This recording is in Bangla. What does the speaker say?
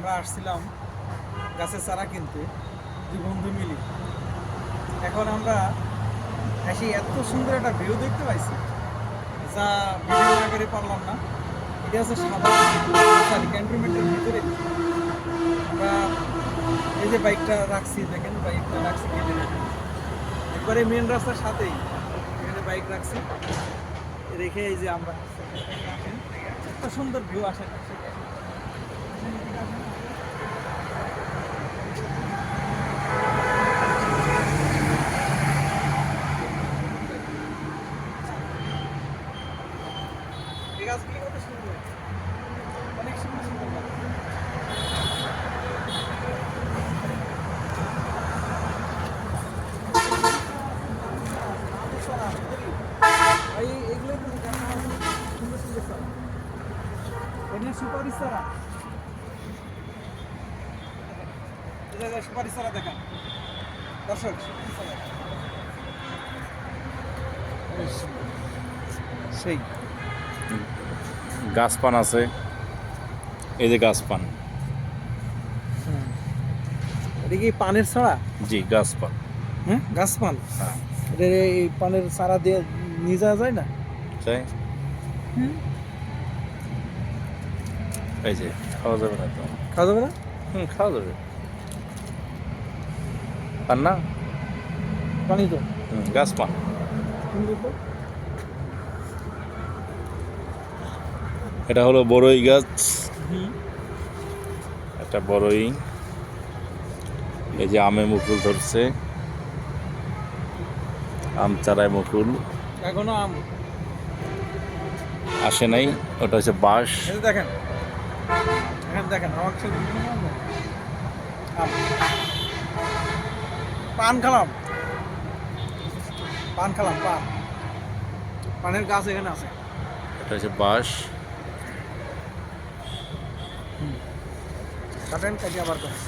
আমরা আসছিলাম গাছের চারা কিনতে দুই বন্ধু মিলে। এখন আমরা এসে এত সুন্দর একটা ভিউ দেখতে পাইছি যা ভিডিও না করে পারলাম না। এটা হচ্ছে সাদা ক্যান্টনমেন্টের ভিতরে আমরা এই যে বাইকটা রাখছি, দেখেন বাইকটা রাখছি কেটে রাখেন একবারে মেন রাস্তার সাথেই এখানে বাইক রাখছি রেখে এই যে আমরা এত সুন্দর ভিউ আসে। এই গাছগুলি কত সুন্দর, অনেক সুন্দর সুন্দর গাছ। ভাই এগুলো সুন্দর সুন্দর চারা, এটা সুপারি চারা, সুপারি চারা দেখান দর্শক। সেই গাছ পান আছে, এই যে গাছ পান। এটা কি পানের চারা? জি, গাছ পান। হ্যাঁ, গাছ পান। হ্যাঁ, এটা এই পানের চারা দিয়ে নিয়ে যাওয়া যায় না? তাই এই যে খাওয়া যাবে না তো? খাওয়া যাবে না? খাওয়া যাবে। পান না, পানি তো গাছ পান। সুন্দর তো। এটা হলো বড়ই গাছ, একটা বড়ই। এই যে আমে মুকুল ধরছে, আম চারায় মুকুল এখনো আম আসে নাই। ওটা হচ্ছে বাঁশ। এই যে দেখেন, এখানে দেখেন আমার সাথে আম। পান খালাম, পান খালাম, পান, পানের গাছ এখানে আছে। এটা হচ্ছে বাঁশ। কাটেন কাটি আবার করেন।